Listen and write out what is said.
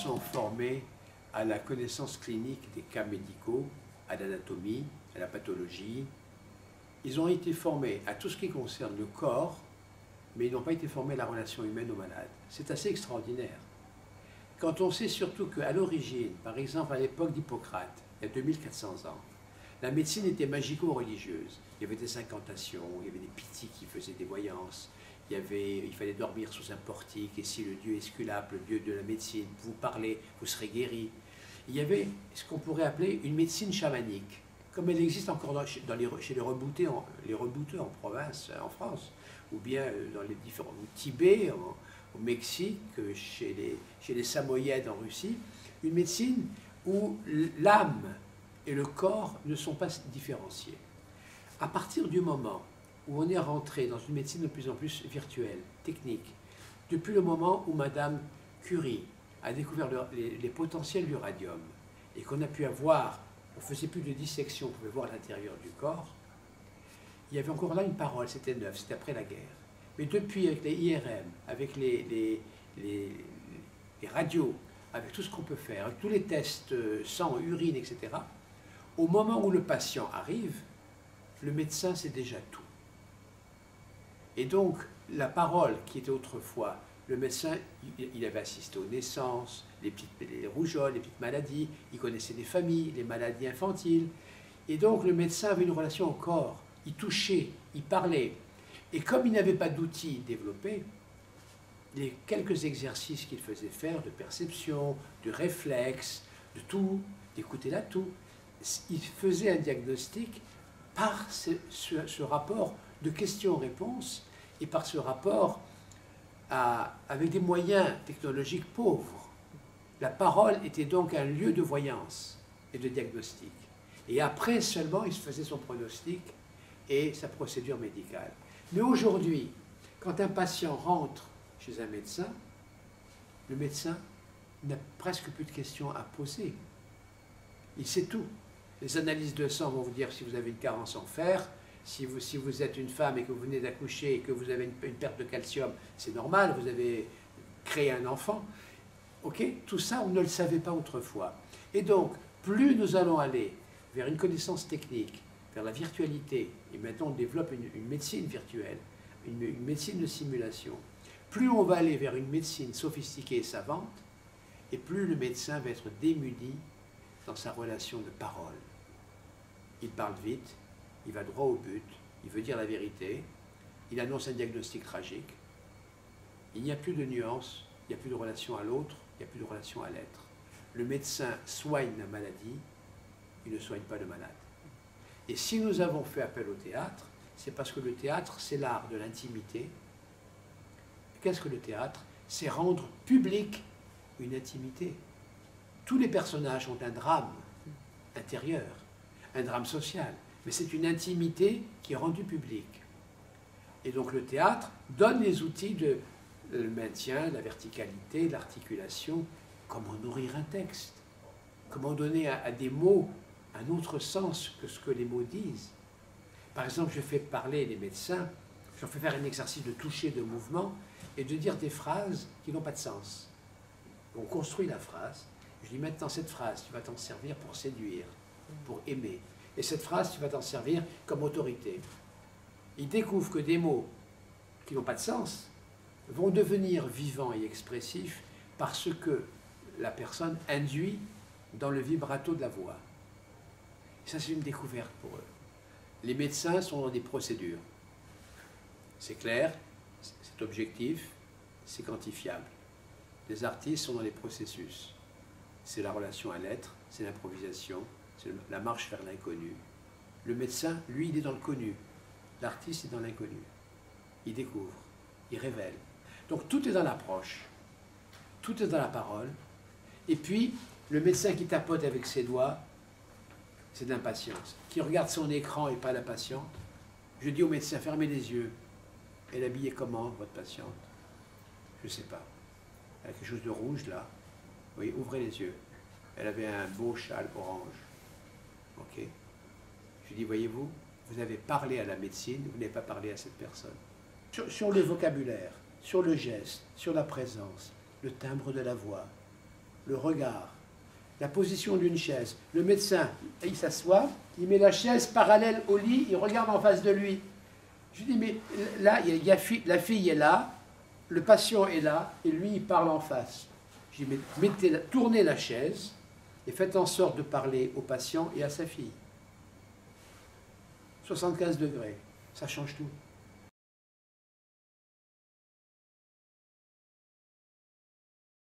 sont formés à la connaissance clinique des cas médicaux, à l'anatomie, à la pathologie. Ils ont été formés à tout ce qui concerne le corps, mais ils n'ont pas été formés à la relation humaine aux malades. C'est assez extraordinaire. Quand on sait surtout qu'à l'origine, par exemple à l'époque d'Hippocrate, il y a 2400 ans, la médecine était magico-religieuse. Il y avait des incantations, il y avait des pythis qui faisaient des voyances, il fallait dormir sous un portique, et si le dieu Esculape, le dieu de la médecine, vous parlez, vous serez guéri. Il y avait ce qu'on pourrait appeler une médecine chamanique, comme elle existe encore chez les rebouteux en province, en France, ou bien dans les différents, au Tibet, au Mexique, chez les Samoyèdes en Russie, une médecine où l'âme et le corps ne sont pas différenciés. À partir du moment où on est rentré dans une médecine de plus en plus virtuelle, technique, depuis le moment où Madame Curie a découvert les potentiels du radium et qu'on a pu avoir, on ne faisait plus de dissection, on pouvait voir l'intérieur du corps, il y avait encore là une parole, c'était neuf, c'était après la guerre. Mais depuis, avec les IRM, avec les radios, avec tout ce qu'on peut faire, avec tous les tests sang, urine, etc., au moment où le patient arrive, le médecin sait déjà tout. Et donc, la parole qui était autrefois, le médecin, il avait assisté aux naissances, les rougeoles, les petites maladies, il connaissait les familles, les maladies infantiles. Et donc, le médecin avait une relation au corps, il touchait, il parlait. Et comme il n'avait pas d'outils développés, les quelques exercices qu'il faisait faire de perception, de réflexe, de tout, d'écouter la toux, il faisait un diagnostic par ce rapport de questions-réponses et par ce rapport avec des moyens technologiques pauvres. La parole était donc un lieu de voyance et de diagnostic. Et après seulement, il se faisait son pronostic et sa procédure médicale. Mais aujourd'hui, quand un patient rentre chez un médecin, le médecin n'a presque plus de questions à poser. Il sait tout. Les analyses de sang vont vous dire si vous avez une carence en fer, si vous êtes une femme et que vous venez d'accoucher et que vous avez une perte de calcium, c'est normal, vous avez créé un enfant. Ok, tout ça, on ne le savait pas autrefois. Et donc, plus nous allons aller vers une connaissance technique, vers la virtualité, et maintenant on développe une médecine virtuelle, une médecine de simulation, plus on va aller vers une médecine sophistiquée et savante, et plus le médecin va être démuni dans sa relation de parole. Il parle vite, il va droit au but, il veut dire la vérité, il annonce un diagnostic tragique, il n'y a plus de nuances, il n'y a plus de relation à l'autre, il n'y a plus de relation à l'être. Le médecin soigne la maladie, il ne soigne pas le malade. Et si nous avons fait appel au théâtre, c'est parce que le théâtre, c'est l'art de l'intimité. Qu'est-ce que le théâtre? C'est rendre public une intimité. Tous les personnages ont un drame intérieur, un drame social, mais c'est une intimité qui est rendue publique. Et donc le théâtre donne les outils de le maintien, la verticalité, l'articulation, comment nourrir un texte, comment donner à des mots un autre sens que ce que les mots disent. Par exemple, je fais parler les médecins, je leur fais faire un exercice de toucher, de mouvement, et de dire des phrases qui n'ont pas de sens. On construit la phrase, je dis maintenant cette phrase, tu vas t'en servir pour séduire, pour aimer. Et cette phrase, tu vas t'en servir comme autorité. Ils découvrent que des mots qui n'ont pas de sens vont devenir vivants et expressifs parce que la personne induit dans le vibrato de la voix. Et ça, c'est une découverte pour eux. Les médecins sont dans des procédures. C'est clair, c'est objectif, c'est quantifiable. Les artistes sont dans les processus. C'est la relation à l'être, c'est l'improvisation, c'est la marche vers l'inconnu. Le médecin, lui, il est dans le connu. L'artiste est dans l'inconnu. Il découvre, il révèle. Donc tout est dans l'approche, tout est dans la parole. Et puis, le médecin qui tapote avec ses doigts, c'est d'impatience. Qui regarde son écran et pas la patiente. Je dis au médecin, fermez les yeux. Elle est habillée comment, votre patiente? Je ne sais pas. Elle a quelque chose de rouge là. Oui, ouvrez les yeux. Elle avait un beau châle orange. Ok. Je dis, voyez-vous, vous avez parlé à la médecine, vous n'avez pas parlé à cette personne. Sur le vocabulaire, sur le geste, sur la présence, le timbre de la voix, le regard, la position d'une chaise. Le médecin, il s'assoit, il met la chaise parallèle au lit, il regarde en face de lui. Je lui dis, mais là, la fille est là, le patient est là, et lui, il parle en face. Je dis, mais tournez la chaise et faites en sorte de parler au patient et à sa fille. 75 degrés, ça change tout.